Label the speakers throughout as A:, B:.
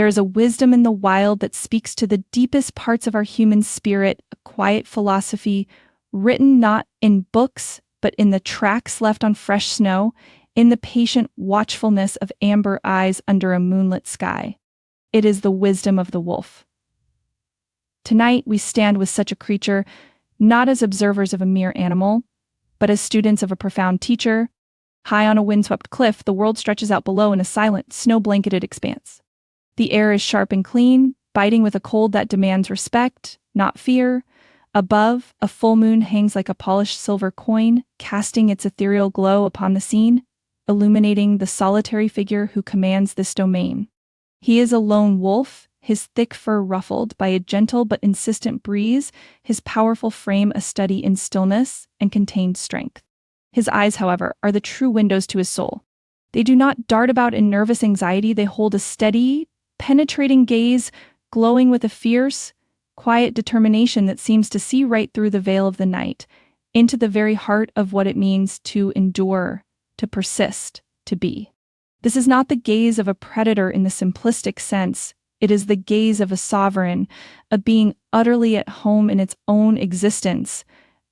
A: There is a wisdom in the wild that speaks to the deepest parts of our human spirit, a quiet philosophy written not in books, but in the tracks left on fresh snow, in the patient watchfulness of amber eyes under a moonlit sky. It is the wisdom of the wolf. Tonight we stand with such a creature, not as observers of a mere animal, but as students of a profound teacher. High on a windswept cliff, the world stretches out below in a silent, snow-blanketed expanse. The air is sharp and clean, biting with a cold that demands respect, not fear. Above, a full moon hangs like a polished silver coin, casting its ethereal glow upon the scene, illuminating the solitary figure who commands this domain. He is a lone wolf, his thick fur ruffled by a gentle but insistent breeze, his powerful frame a study in stillness and contained strength. His eyes, however, are the true windows to his soul. They do not dart about in nervous anxiety, they hold a steady, penetrating gaze, glowing with a fierce, quiet determination that seems to see right through the veil of the night, into the very heart of what it means to endure, to persist, to be. This is not the gaze of a predator in the simplistic sense. It is the gaze of a sovereign, a being utterly at home in its own existence,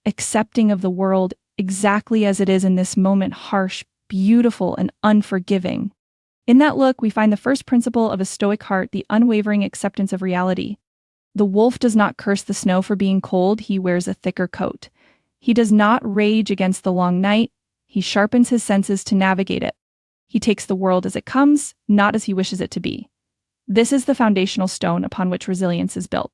A: accepting of the world exactly as it is in this moment, harsh, beautiful, and unforgiving. In that look, we find the first principle of a Stoic heart, the unwavering acceptance of reality. The wolf does not curse the snow for being cold, he wears a thicker coat. He does not rage against the long night, he sharpens his senses to navigate it. He takes the world as it comes, not as he wishes it to be. This is the foundational stone upon which resilience is built.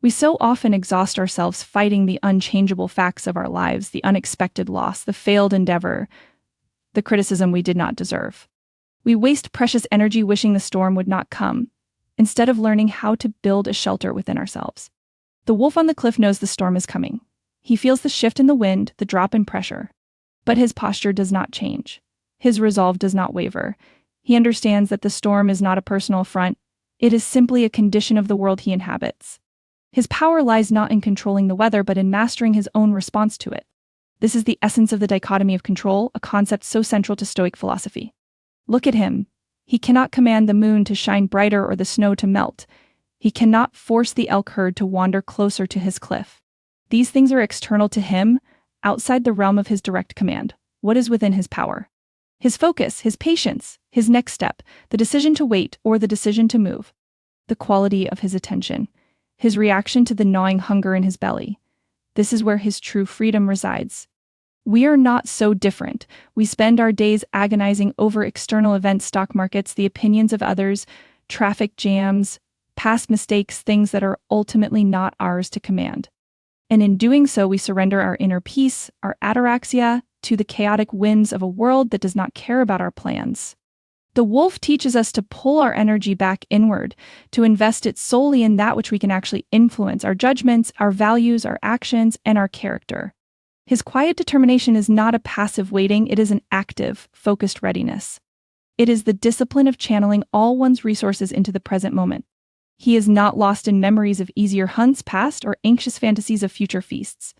A: We so often exhaust ourselves fighting the unchangeable facts of our lives, the unexpected loss, the failed endeavor, the criticism we did not deserve. We waste precious energy wishing the storm would not come, instead of learning how to build a shelter within ourselves. The wolf on the cliff knows the storm is coming. He feels the shift in the wind, the drop in pressure. But his posture does not change. His resolve does not waver. He understands that the storm is not a personal affront. It is simply a condition of the world he inhabits. His power lies not in controlling the weather, but in mastering his own response to it. This is the essence of the dichotomy of control, a concept so central to Stoic philosophy. Look at him. He cannot command the moon to shine brighter or the snow to melt. He cannot force the elk herd to wander closer to his cliff. These things are external to him, outside the realm of his direct command. What is within his power? His focus, his patience, his next step, the decision to wait or the decision to move. The quality of his attention, his reaction to the gnawing hunger in his belly. This is where his true freedom resides. We are not so different. We spend our days agonizing over external events, stock markets, the opinions of others, traffic jams, past mistakes, things that are ultimately not ours to command. And in doing so, we surrender our inner peace, our ataraxia, to the chaotic whims of a world that does not care about our plans. The wolf teaches us to pull our energy back inward, to invest it solely in that which we can actually influence, our judgments, our values, our actions, and our character. His quiet determination is not a passive waiting, it is an active, focused readiness. It is the discipline of channeling all one's resources into the present moment. He is not lost in memories of easier hunts past or anxious fantasies of future feasts.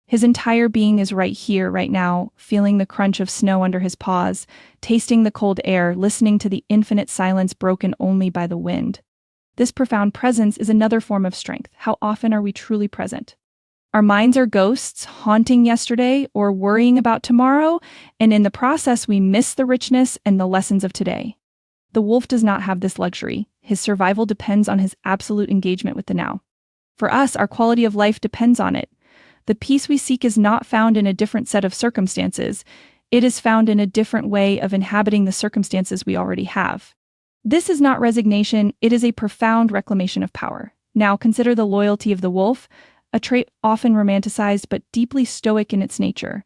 A: His entire being is right here, right now, feeling the crunch of snow under his paws, tasting the cold air, listening to the infinite silence broken only by the wind. This profound presence is another form of strength. How often are we truly present? Our minds are ghosts, haunting yesterday or worrying about tomorrow, and in the process we miss the richness and the lessons of today. The wolf does not have this luxury. His survival depends on his absolute engagement with the now. For us, our quality of life depends on it. The peace we seek is not found in a different set of circumstances. It is found in a different way of inhabiting the circumstances we already have. This is not resignation, it is a profound reclamation of power. Now consider the loyalty of the wolf, a trait often romanticized but deeply stoic in its nature.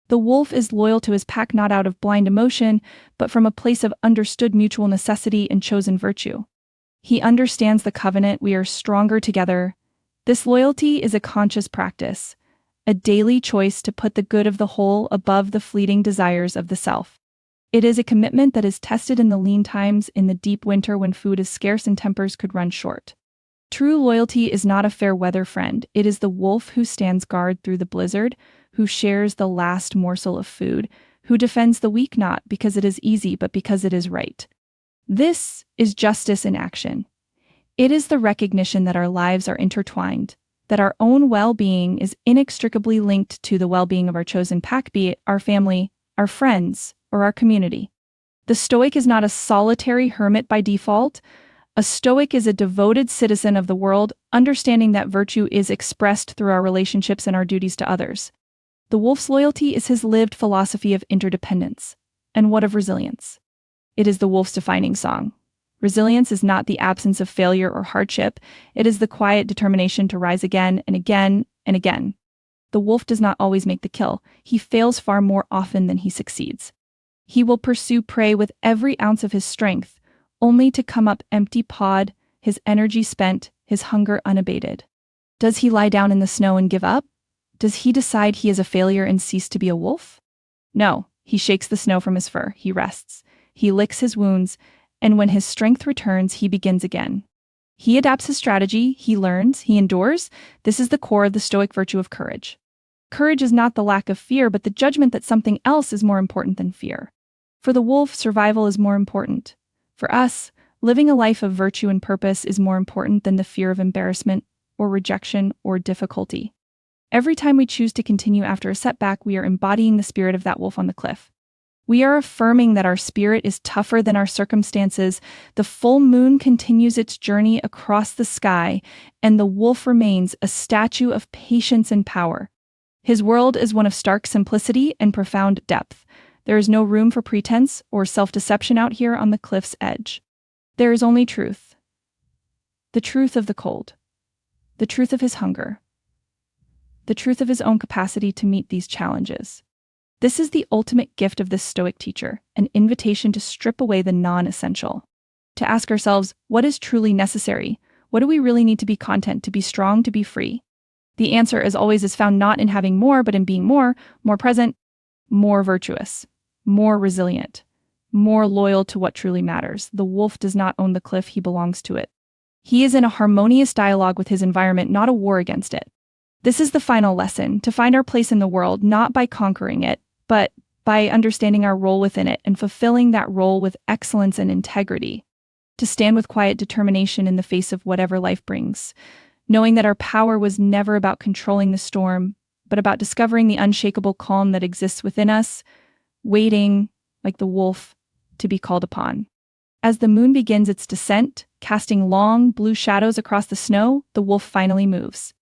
A: The wolf is loyal to his pack not out of blind emotion, but from a place of understood mutual necessity and chosen virtue. He understands the covenant, we are stronger together. This loyalty is a conscious practice, a daily choice to put the good of the whole above the fleeting desires of the self. It is a commitment that is tested in the lean times, in the deep winter when food is scarce and tempers could run short. True loyalty is not a fair weather friend. It is the wolf who stands guard through the blizzard, who shares the last morsel of food, who defends the weak not because it is easy but because it is right. This is justice in action. It is the recognition that our lives are intertwined, that our own well-being is inextricably linked to the well-being of our chosen pack, be it our family, our friends, or our community. The Stoic is not a solitary hermit by default. A Stoic is a devoted citizen of the world, understanding that virtue is expressed through our relationships and our duties to others. The wolf's loyalty is his lived philosophy of interdependence. And what of resilience? It is the wolf's defining song. Resilience is not the absence of failure or hardship. It is the quiet determination to rise again and again and again. The wolf does not always make the kill. He fails far more often than he succeeds. He will pursue prey with every ounce of his strength, only to come up empty-pawed, his energy spent, his hunger unabated. Does he lie down in the snow and give up? Does he decide he is a failure and cease to be a wolf? No, he shakes the snow from his fur, he rests, he licks his wounds, and when his strength returns, he begins again. He adapts his strategy, he learns, he endures. This is the core of the Stoic virtue of courage. Courage is not the lack of fear, but the judgment that something else is more important than fear. For the wolf, survival is more important. For us, living a life of virtue and purpose is more important than the fear of embarrassment or rejection or difficulty. Every time we choose to continue after a setback, we are embodying the spirit of that wolf on the cliff. We are affirming that our spirit is tougher than our circumstances. The full moon continues its journey across the sky, and the wolf remains a statue of patience and power. His world is one of stark simplicity and profound depth. There is no room for pretense or self-deception out here on the cliff's edge. There is only truth. The truth of the cold. The truth of his hunger. The truth of his own capacity to meet these challenges. This is the ultimate gift of this Stoic teacher, an invitation to strip away the non-essential. To ask ourselves, what is truly necessary? What do we really need to be content, to be strong, to be free? The answer, as always, is found not in having more, but in being more present, more virtuous, more resilient, more loyal to what truly matters. The wolf does not own the cliff, he belongs to it. He is in a harmonious dialogue with his environment, not a war against it. This is the final lesson, to find our place in the world, not by conquering it, but by understanding our role within it and fulfilling that role with excellence and integrity. To stand with quiet determination in the face of whatever life brings, knowing that our power was never about controlling the storm, but about discovering the unshakable calm that exists within us, waiting, like the wolf, to be called upon. As the moon begins its descent, casting long, blue shadows across the snow, the wolf finally moves.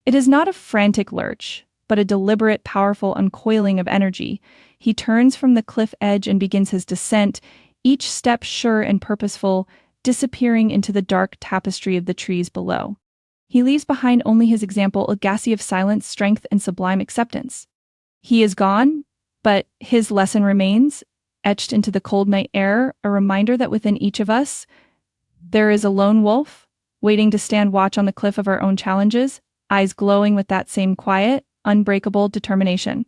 A: It is not a frantic lurch, but a deliberate, powerful uncoiling of energy. He turns from the cliff edge and begins his descent, each step sure and purposeful, disappearing into the dark tapestry of the trees below. He leaves behind only his example, a legacy of silence, strength, and sublime acceptance. He is gone, but his lesson remains, etched into the cold night air, a reminder that within each of us, there is a lone wolf, waiting to stand watch on the cliff of our own challenges, eyes glowing with that same quiet, unbreakable determination.